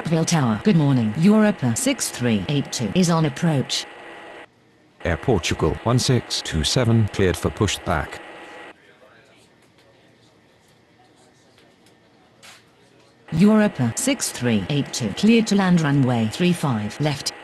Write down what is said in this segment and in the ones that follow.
Capville Tower. Good morning. Europa 6382 is on approach. Air Portugal 1627 cleared for pushback. Europa 6382 cleared to land runway 35 left.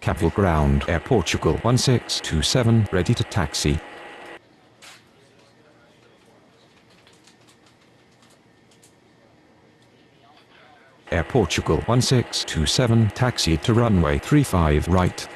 Capville ground. Air Portugal 1627 ready to taxi. Air Portugal 1627 taxi to runway 35 right.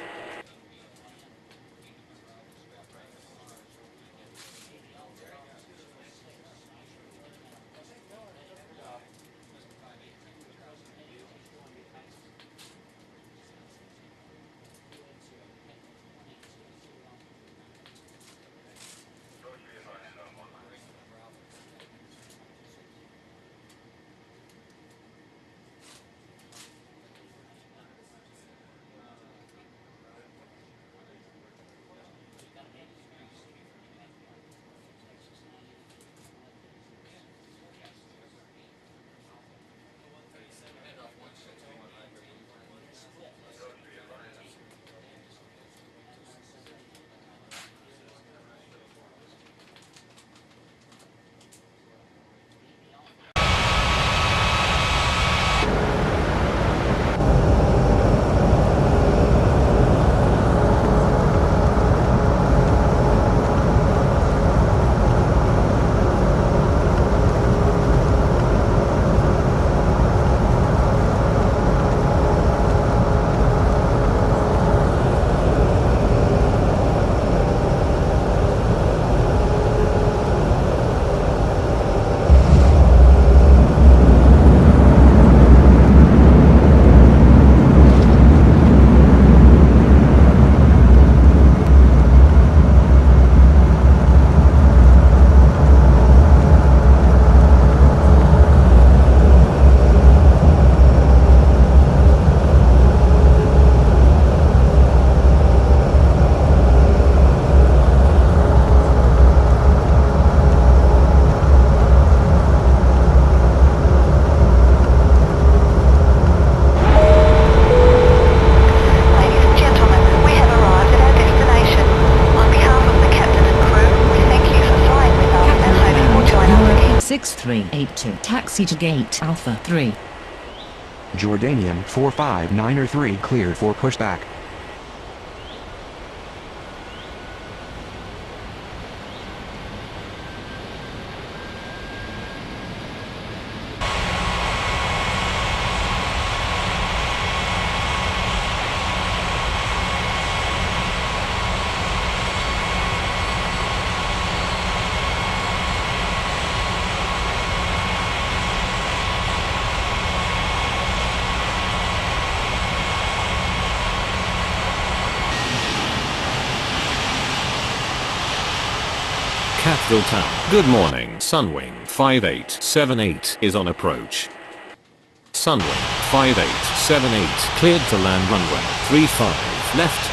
6382. Taxi to gate Alpha 3. Jordanian 459er3 cleared for pushback. Capital Town. Good morning. Sunwing 5878 is on approach. Sunwing 5878 cleared to land runway 35 left.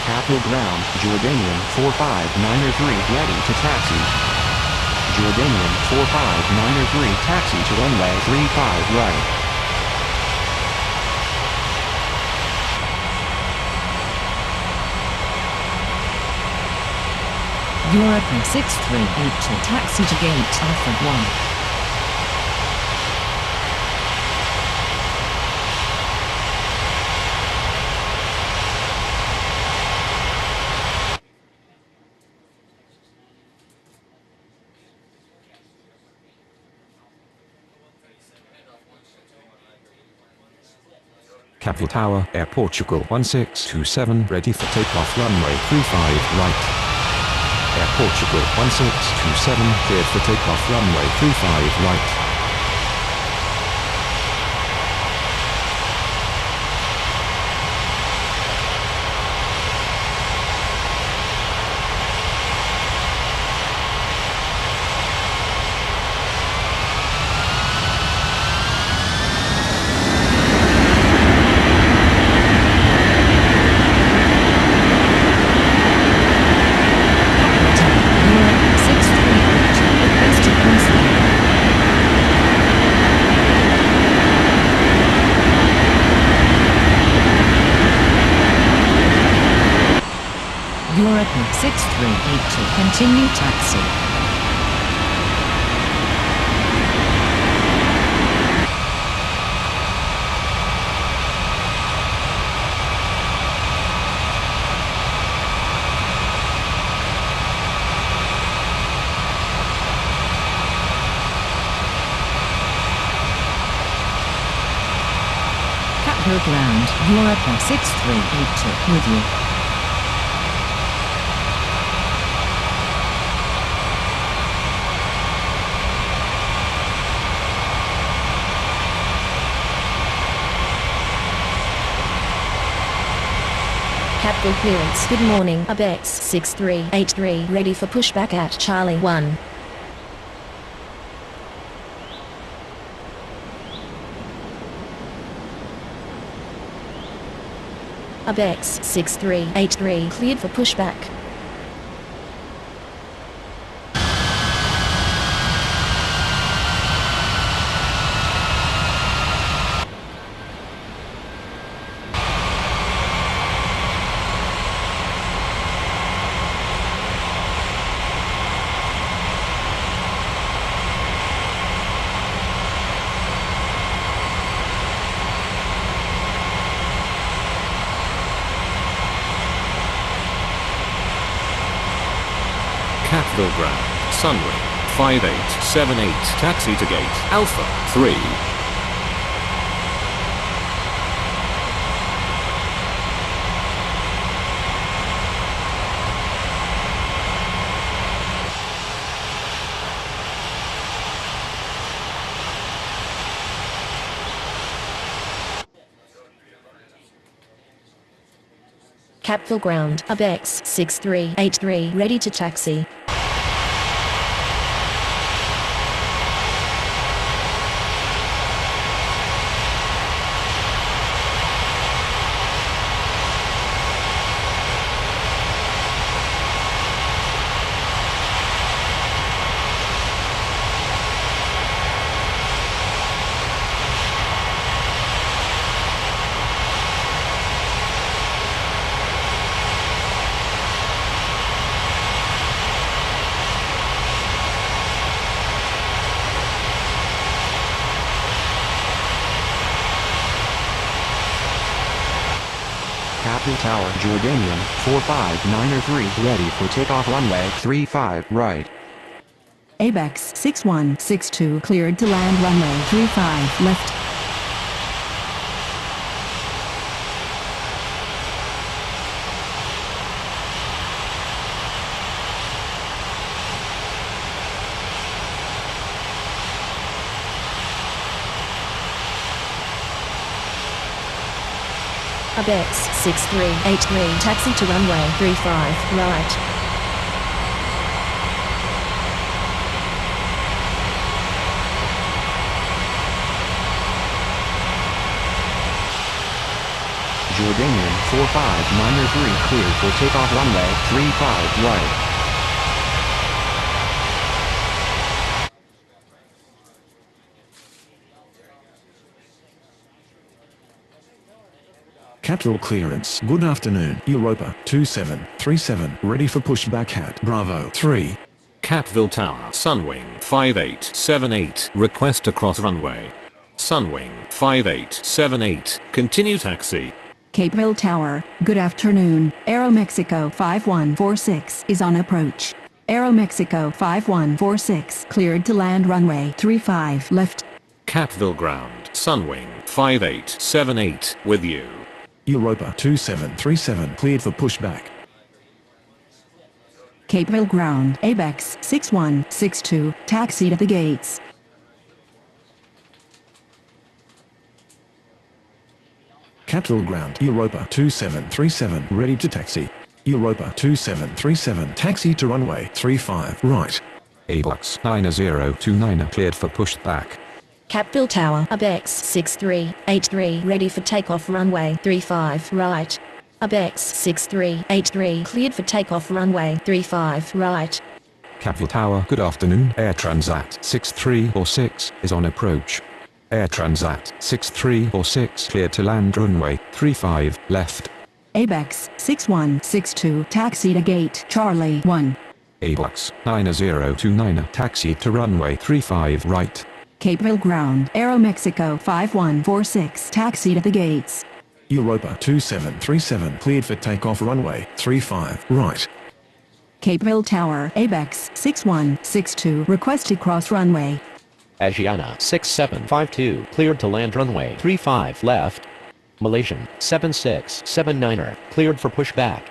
Capital Ground, Jordanian 459er3 ready to taxi. Jordanian 459er3 taxi to runway 35 right. Europa 6382. Taxi to gate Alpha 1. Capital Tower, Air Portugal 1627, ready for takeoff runway 35 right. Air Portugal 1627, cleared for takeoff runway 35 right. Europa 6382. Continue taxi. Capital Ground, Europa 6382 with you. Capital clearance. Good morning. Abex 6383 ready for pushback at Charlie 1. Abex 6383 cleared for pushback. Capital Ground. Sunwing 5878 taxi to gate Alpha 3. Capital Ground. Abex 6383 ready to taxi. Capital Tower Jordanian 45903 ready for takeoff runway 35 right. ABEX 6162 cleared to land runway 35 left. ABEX 6383 taxi to runway 35 right. Jordanian 45903 cleared for takeoff runway 35 right. Capital clearance. Good afternoon. Europa 2737 ready for pushback at Bravo 3. Catville Tower, Sunwing 5878, request to cross runway. Sunwing 5878, continue taxi. Capeville Tower, good afternoon. Aeromexico 5146 is on approach. Aeromexico 5146 cleared to land runway 35 left. Catville Ground, Sunwing 5878, with you. Europa 2737 cleared for pushback. Capeville Ground, ABEX 6162, taxi to the gates. Capital Ground, Europa 2737 ready to taxi. Europa 2737 taxi to runway 35 right. ABEX 9029 cleared for pushback. Capeville Tower, ABEX 6383 ready for takeoff runway 35 right. ABEX 6383 cleared for takeoff runway 35 right. Capital Tower, good afternoon. Air Transat 6346 is on approach. Air Transat 6346 cleared to land runway 35 left. ABEX 6162 taxi to gate Charlie 1. ABEX 9029 taxi to runway 35 right. Capeville Ground, Aeromexico 5146 taxi to the gates. Europa 2737 cleared for takeoff runway 35 right. Capeville Tower, ABEX 6162 request to cross runway. Asiana 6752 cleared to land runway 35 left. Malaysian 7679er cleared for pushback.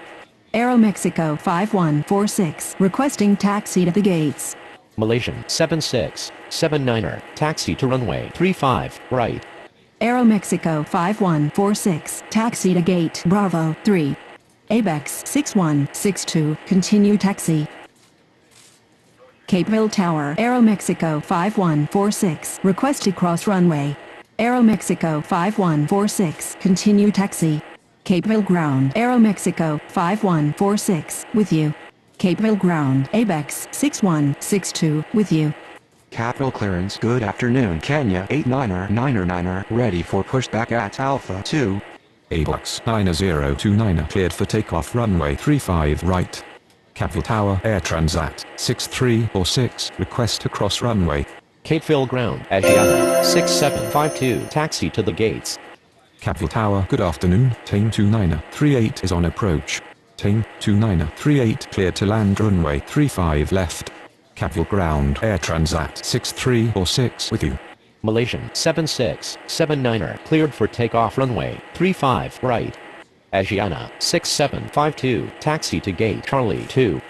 Aeromexico 5146 requesting taxi to the gates. Malaysian 7679er taxi to runway 35 right. Aeromexico 5146 taxi to gate Bravo 3. ABEX 6162 continue taxi. Capeville Tower, Aeromexico 5146 request to cross runway. Aeromexico 5146 continue taxi. Capeville Ground, Aeromexico 5146 with you. Capeville Ground, ABEX 6162 with you. Capital clearance. Good afternoon. Kenya 89er ready for pushback at Alpha 2. ABEX 9029 cleared for takeoff runway 35 right. Capital Tower, Air Transat 6346 request to cross runway. Capeville Ground, Asiana 6752 taxi to the gates. Capital Tower, good afternoon. Team 2938 is on approach. Team 2938 cleared to land runway 35 left. Capital Ground, Air Transat 6346 with you. Malaysian 7679er cleared for takeoff runway 35 right. Asiana 6752 taxi to gate Charlie 2.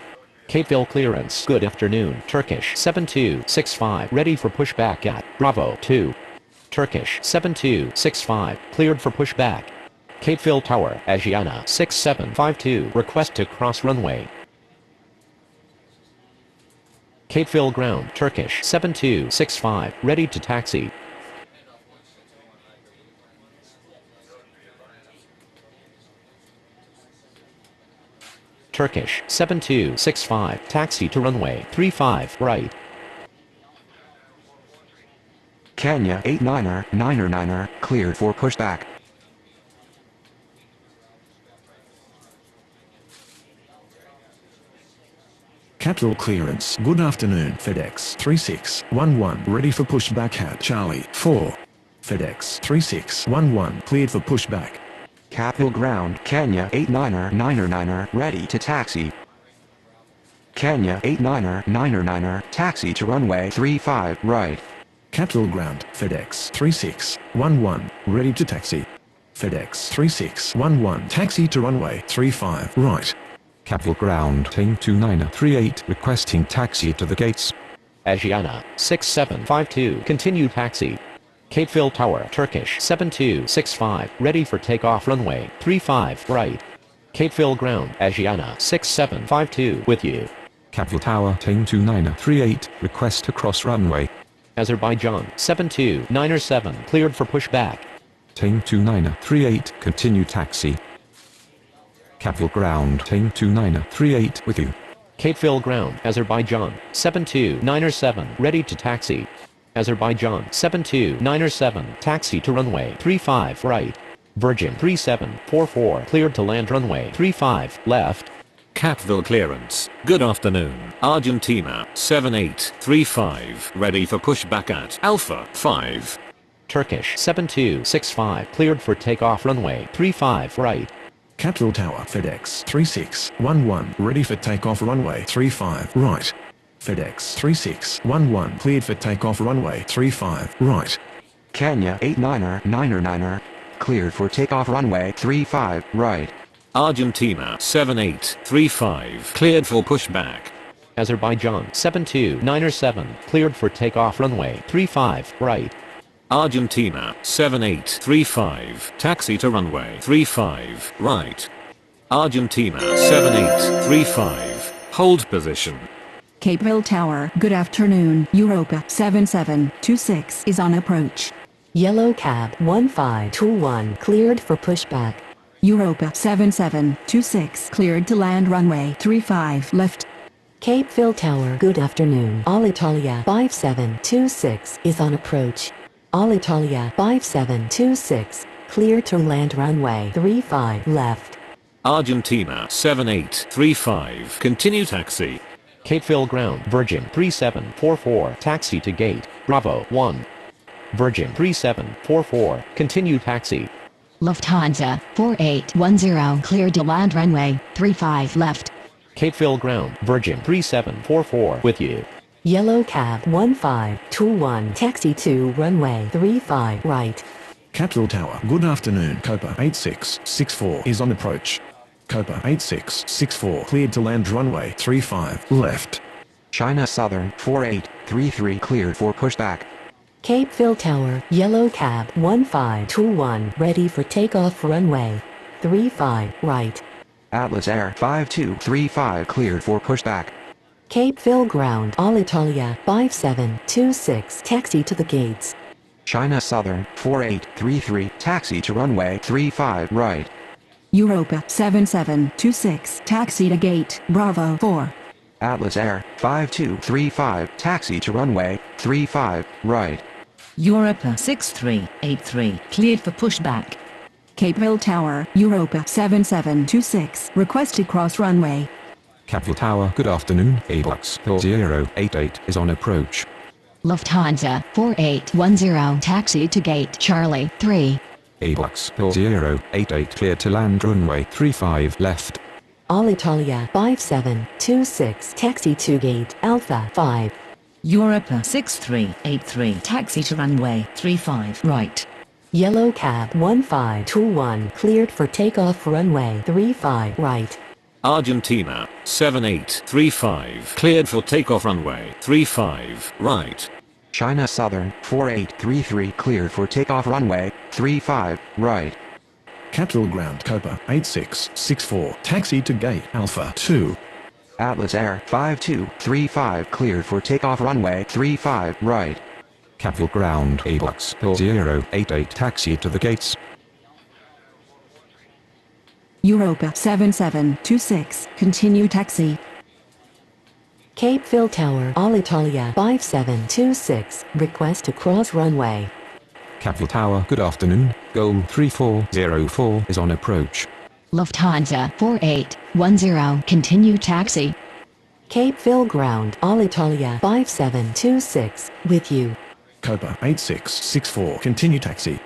Capeville clearance. Good afternoon. Turkish 7265 ready for pushback at Bravo 2. Turkish 7265 cleared for pushback. Capeville Tower, Asiana 6752 request to cross runway. Capeville Ground, Turkish 7265 ready to taxi. Turkish 7265 taxi to runway 35 right. Kenya 89er cleared for pushback. Capital clearance. Good afternoon. FedEx 3611 ready for pushback at Charlie 4. FedEx 3611 cleared for pushback. Capital Ground, Kenya 899er, ready to taxi. Kenya 899er, taxi to runway 35 right. Capital Ground, FedEx 3611, ready to taxi. FedEx 3611, taxi to runway 35 right. Capital Ground, Team 2938, requesting taxi to the gates. Asiana 6752, continue taxi. Capeville Tower, Turkish 7265, ready for takeoff runway 35 right. Capeville Ground, Asiana 6752, with you. Capital Tower, Team 2938, request to cross runway. Azerbaijan 72907, cleared for pushback. Team 2938, continue taxi. Capital Ground, Team 2938, with you. Capeville Ground, Azerbaijan 72907, ready to taxi. Azerbaijan 72907, taxi to runway 35 right. Virgin 3744, cleared to land runway 35 left. Capville clearance. Good afternoon. Argentina 7835, ready for pushback at Alpha 5. Turkish 7265, cleared for takeoff runway 35 right. Capital Tower, FedEx 3611, ready for takeoff runway 35 right. FedEx 3611, cleared for takeoff runway 35 right. Kenya 899er, cleared for takeoff runway 35 right. Argentina 7835, cleared for pushback. Azerbaijan 72907, cleared for takeoff runway 35 right. Argentina 7835, taxi to runway 35 right. Argentina 7835, hold position. Capeville Tower, good afternoon. Europa 7726 is on approach. Yellow cab 1521 cleared for pushback. Europa 7726 cleared to land runway 35 left. Capeville Tower, good afternoon. Alitalia 5726 is on approach. Alitalia 5726, clear to land runway 35 left. Argentina 7835, continue taxi. Capeville Ground, Virgin 3744, taxi to gate, Bravo 1. Virgin 3744, continue taxi. Lufthansa 4810, cleared to land runway 35 left. Capeville Ground, Virgin 3744, with you. Yellow cab 1521, taxi to runway 35 right. Capital Tower, good afternoon. Copa 8664 is on approach. Copa 8664, cleared to land runway 35 left. China Southern 4833, cleared for pushback. Capeville Tower, yellow cab 1521, ready for takeoff runway 35 right. Atlas Air 5235, cleared for pushback. Capeville Ground, Alitalia 5726, taxi to the gates. China Southern 4833, taxi to runway 35 right. Europa 7726, taxi to gate, Bravo 4. Atlas Air 5235, taxi to runway 35 right. Europa 6383, cleared for pushback. Capeville Tower, Europa 7726, requested cross runway. Capital Tower, good afternoon. Airbus 088 is on approach. Lufthansa 4810, taxi to gate Charlie 3. Airbus 088 cleared to land runway 35 left. Alitalia 5726, taxi to gate Alpha 5. Europa 6383, taxi to runway 35 right. Yellow cab 1521, cleared for takeoff runway 35 right. Argentina 7835, cleared for takeoff runway 35 right. China Southern 4833, cleared for takeoff runway 35 right. Capital Ground, Copa 8664, taxi to gate Alpha 2. Atlas Air 5235, cleared for takeoff runway 35 right. Capital Ground, Airbus 088 taxi to the gates. Europa 7726, continue taxi. Capeville Tower, Alitalia 5726, request to cross runway. Capital Tower, good afternoon. Goal 3404 is on approach. Lufthansa 4810, continue taxi. Capeville Ground, Alitalia 5726, with you. Copa 8664, continue taxi.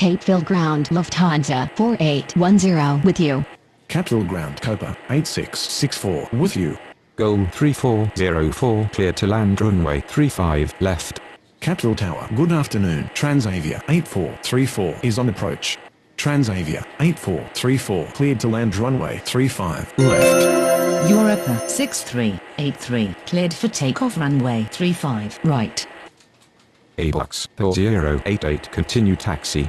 Capeville Ground Lufthansa 4810 with you. Capital Ground Copa 8664 with you. Go 3404 clear to land runway 35 left. Capital Tower, good afternoon. Transavia 8434 is on approach. Transavia 8434 cleared to land runway 35 left. Europa 6383 cleared for takeoff runway 35 right. ABUX 088 continue taxi.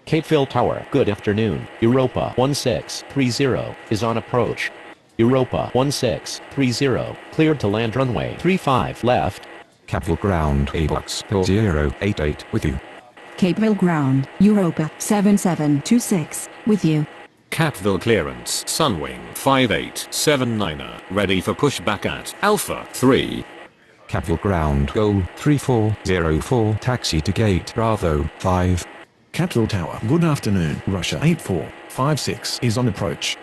Capeville Tower, good afternoon. Europa 1630 is on approach. Europa 1630 cleared to land runway 35 left. Capital Ground ABUX 088 with you. Capeville Ground, Europa 7726 with you. Capville clearance, Sunwing 5879er, ready for pushback at Alpha 3. Capital Ground Go 3404 taxi to gate Bravo 5. Capital Tower, good afternoon. Russia 8456 is on approach.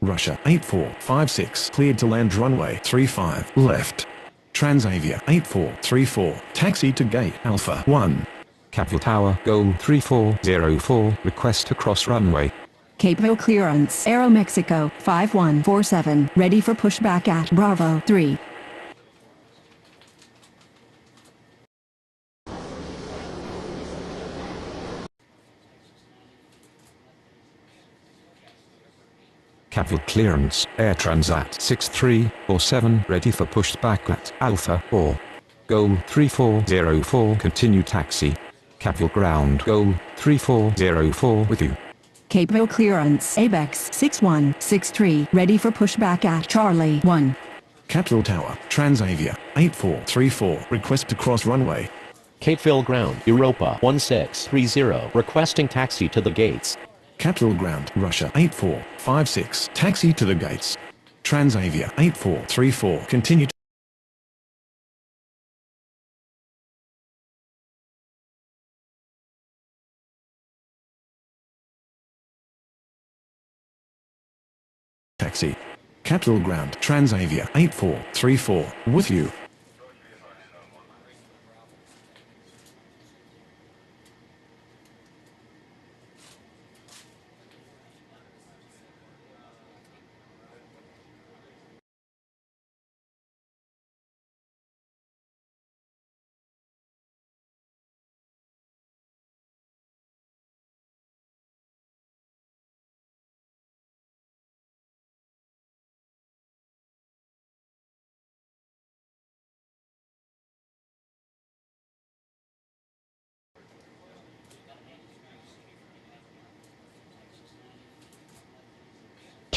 Russia 8456 cleared to land runway 35 left. Transavia 8434 taxi to gate Alpha 1. Capital Tower Go 3404 request to cross runway. Capeville clearance, Aeromexico 5147 ready for pushback at Bravo 3. Capital clearance, Air Transat 6347 ready for pushback at Alpha 4. Go 3404 continue taxi. Capital Ground Go 3404 with you. Capeville clearance, ABEX 6163 ready for pushback at Charlie 1. Capital Tower, Transavia 8434 request to cross runway. Capeville Ground, Europa 1630 requesting taxi to the gates. Capital Ground, Russia 8456 taxi to the gates. Transavia 8434 continue taxi. Capital Ground, Transavia 8434 with you.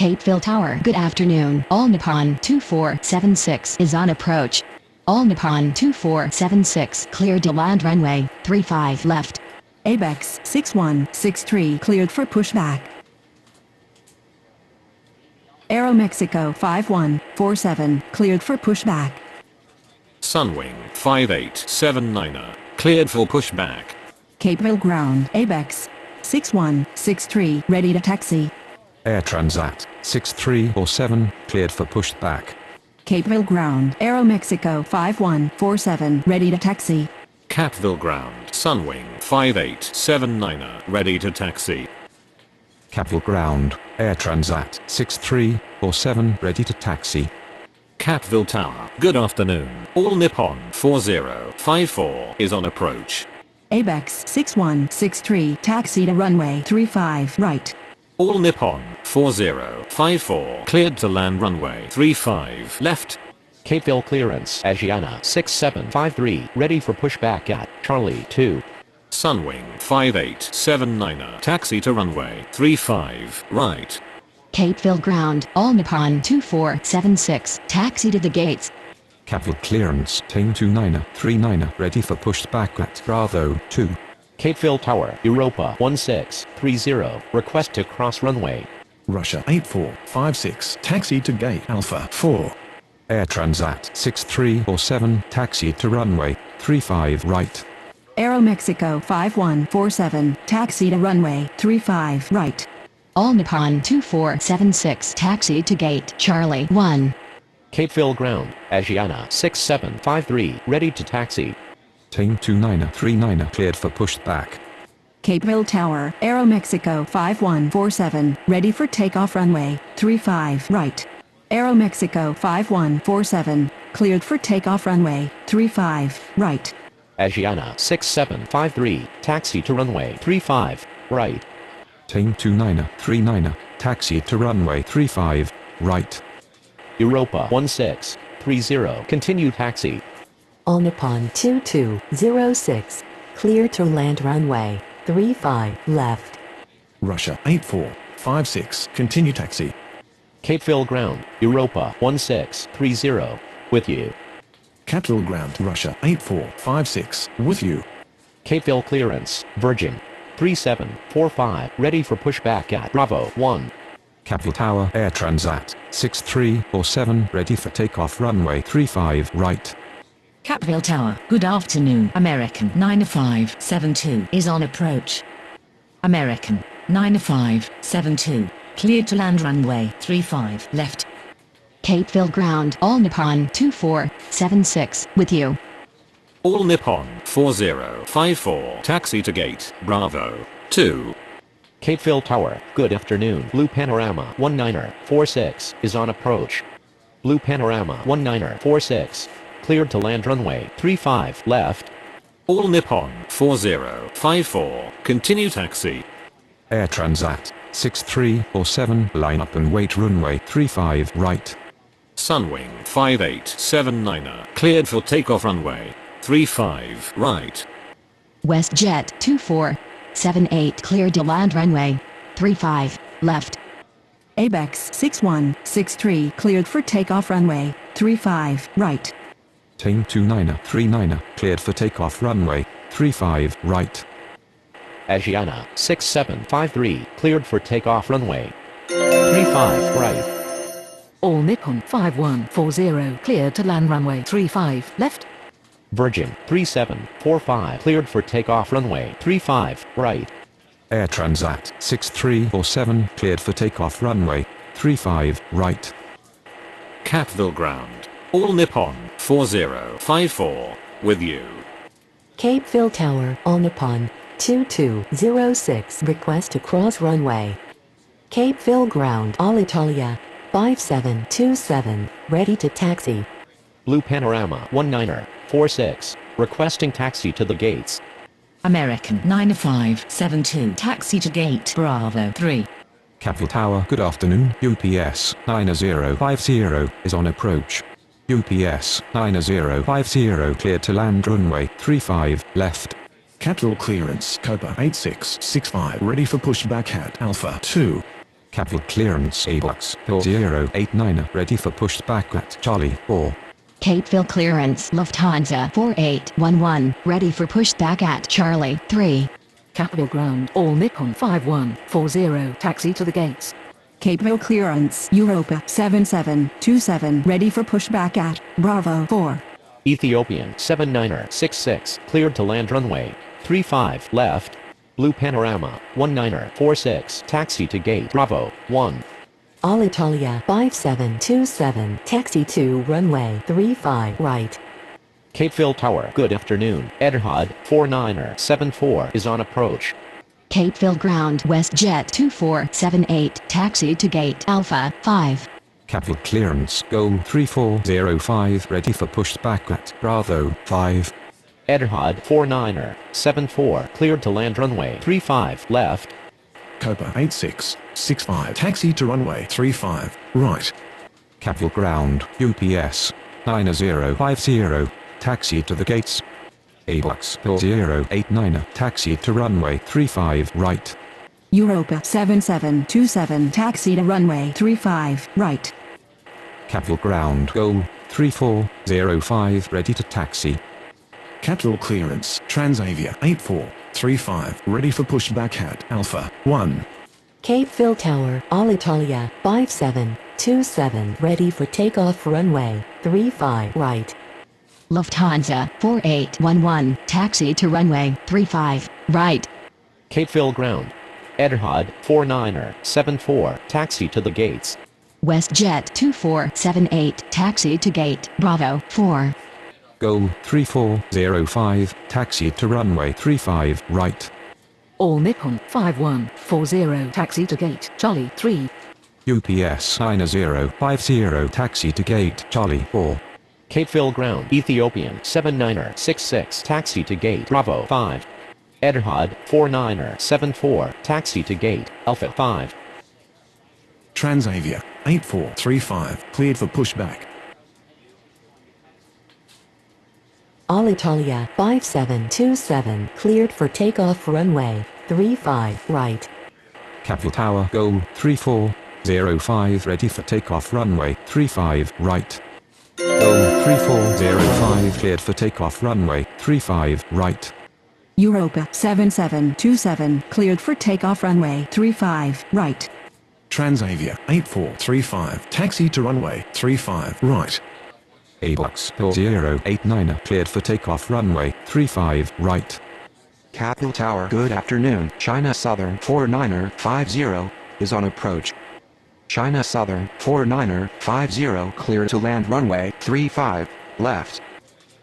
Capeville Tower, good afternoon. All Nippon 2476 is on approach. All Nippon 2476 cleared to land runway 35 left. ABEX 6163 cleared for pushback. Aeromexico 5147 cleared for pushback. Sunwing 5879er, cleared for pushback. Capeville Ground, ABEX 6163 ready to taxi. Air Transat 6347 cleared for pushback. Capeville Ground, Aeromexico 5147 ready to taxi. Capville Ground, Sunwing 5879er, ready to taxi. Capital Ground, Air Transat 6347 ready to taxi. Capville Tower, good afternoon. All Nippon 4054 is on approach. ABEX 6163 taxi to runway 35 right. All Nippon 4054 cleared to land runway 35 left. Capeville clearance, Asiana 6753 ready for pushback at Charlie 2. Sunwing 5879er, taxi to runway 35 right. Capeville Ground, All Nippon 2476 taxi to the gates. Capital clearance, Team 29er 39er ready for pushback at Bravo 2. Capeville Tower, Europa 1630 request to cross runway. Russia 8456 taxi to gate Alpha 4. Air Transat 6347 taxi to runway 35 right. Aeromexico 5147 taxi to runway 35 right. All Nippon 2476 taxi to gate Charlie 1. Capeville Ground, Asiana 6753 ready to taxi. Team 29er 39er cleared for pushback. Capeville Tower, Aeromexico 5147, ready for takeoff runway 35 right. Aeromexico 5147, cleared for takeoff runway 35 right. Asiana 6753, taxi to runway 35, right. Tame 2939, taxi to runway 35, right. Europa 1630, continue taxi. On upon 2206, clear to land runway 35 left. Russia 8456, continue taxi. Capeville ground, Europa 1630, with you. Capitol ground, Russia 8456, with you. Capeville clearance, Virgin 3745, ready for pushback at Bravo 1. Capital Tower Air Transat 6347, ready for takeoff runway 35 right. Capeville Tower, good afternoon. American 9572 is on approach. American 9572, cleared to land runway 35 left. Capeville ground, all Nippon 2476, with you. All Nippon 4054, taxi to gate, Bravo 2. Capeville Tower, good afternoon. Blue Panorama 1946 is on approach. Blue Panorama 1946, cleared to land runway 35 left. All Nippon 4054, continue taxi. Air Transat 6347, line up and wait runway 35 right. Sunwing 5879, cleared for takeoff runway 35 right. WestJet 2478, cleared to land runway 35 left. ABEX 6163, cleared for takeoff runway 35 right. Tame 2939, cleared for takeoff runway 35 right. Asiana 6753, cleared for takeoff runway 35 right. All Nippon 5140, cleared to land runway 35 left. Virgin 3745, cleared for takeoff runway 35 right. Air Transat 6347, cleared for takeoff runway 35 right. Capeville ground, all Nippon 4054, with you. Capeville Tower, on upon 2206, request to cross runway. Capeville ground, Alitalia 5727, ready to taxi. Blue Panorama 1946, requesting taxi to the gates. American 9572, taxi to gate Bravo 3. Capital Tower, good afternoon. UPS 9050 is on approach. UPS 9050, cleared to land runway 35 left. Capital clearance, Copa 8665, ready for pushback at Alpha 2. Capital clearance, Abux 089, ready for pushback at Charlie 4. Capeville clearance, Lufthansa 4811, ready for pushback at Charlie 3. Capitol ground, all Nippon 5140, taxi to the gates. Capeville clearance, Europa 7727, ready for pushback at Bravo 4. Ethiopian 7966, cleared to land runway 35 left. Blue Panorama 1946, taxi to gate Bravo 1. Alitalia 5727, taxi to runway 35 right. Capeville Tower, good afternoon. Etihad 4974 is on approach. Capeville ground, WestJet 2478, taxi to gate Alpha 5. Capital clearance, Go 3405, ready for pushback at Bravo 5. Etihad 4974, cleared to land runway 35 left. Copa 8665, taxi to runway 35 right. Capital ground, UPS 9050, taxi to the gates. Abux 089, taxi to runway 35 right. Europa 7727, taxi to runway 35 right. Capital ground, Go 3405, ready to taxi. Capital clearance, Transavia 8435, ready for pushback at Alpha 1. Capeville Tower, Alitalia 5727, ready for takeoff runway 35 right. Lufthansa 4811, taxi to runway 35 right. Capeville ground. Etihad 4974, taxi to the gates. WestJet 2478, taxi to gate Bravo 4. Go 3405, taxi to runway 35 right. All Nippon 5140 taxi to gate Charlie 3. UPS 9050 taxi to gate Charlie 4. Capeville Ground, Ethiopian 7966 taxi to gate Bravo 5. Etihad 4974 taxi to gate Alpha 5. Transavia 8435 cleared for pushback. Alitalia 5727 cleared for takeoff runway 35 right. Capital Tower Goal 3405 ready for takeoff runway 35 right. Goal 3405 cleared for takeoff runway 35 right. Europa 7727 cleared for takeoff runway 35 right. Transavia 8435 taxi to runway 35 right. Abox 089 cleared for takeoff runway 35 right. Capital Tower, good afternoon. China Southern 4950 is on approach. China Southern 4950 clear to land runway 35 left.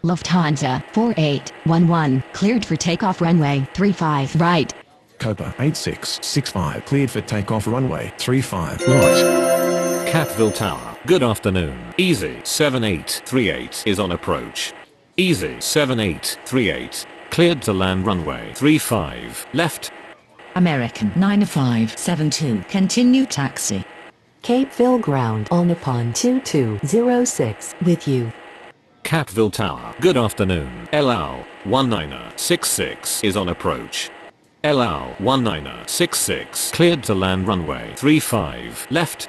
Lufthansa 4811 cleared for takeoff runway 35 right. Copa 8665 cleared for takeoff runway 35 right. Catville Tower, good afternoon. Easy 7838 is on approach. Easy 7838, cleared to land runway 35 left. American 9572 continue taxi. Capeville Ground on Nippon 2206 with you. Catville Tower, good afternoon. LL 1966 is on approach. LL 1966 cleared to land runway 35 left.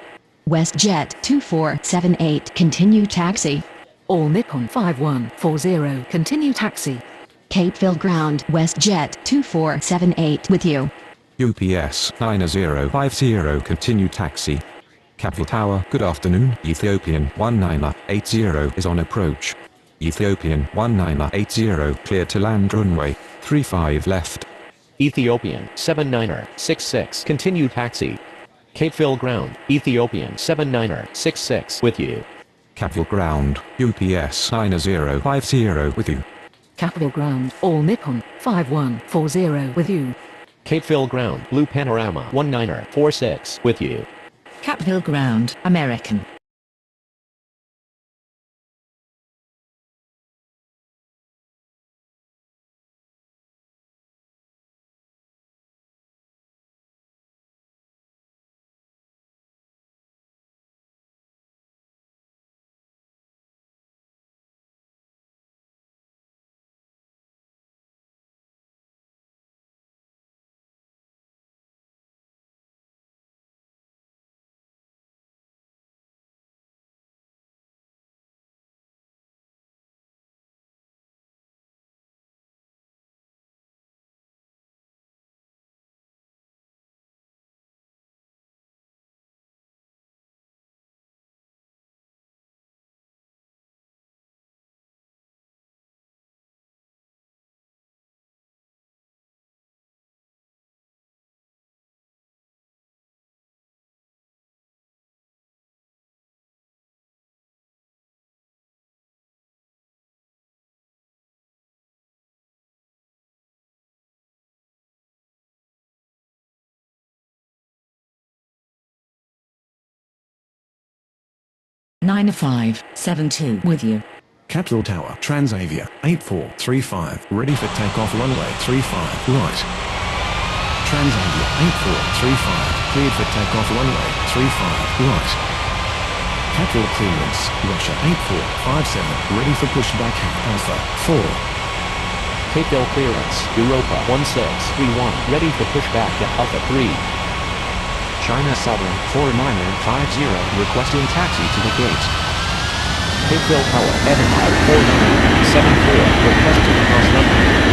WestJet 2478 continue taxi. All Nippon 5140 continue taxi. Capeville Ground WestJet 2478 with you. UPS 9050 continue taxi. Capital Tower, good afternoon. Ethiopian 1980 is on approach. Ethiopian 1980 clear to land runway 35 left. Ethiopian 7966 continue taxi. Capeville Ground, Ethiopian 7966 with you. Capital Ground, UPS 9050 with you. Capital Ground, All Nippon 5140 with you. Capeville Ground, Blue Panorama 1946 with you. Capitol Ground, American. Nine 572 with you. Capital Tower, Transavia 8435 ready for takeoff runway 35 right. Transavia 8435 cleared for takeoff runway 35 right. Capital clearance, Russia 8457 ready for pushback Alpha 4. Capeville clearance, Europa 1631 ready for pushback at Alpha 3. China Southern 4950 requesting taxi to the gate. Capeville Tower, Etihad 4974 requesting cross runway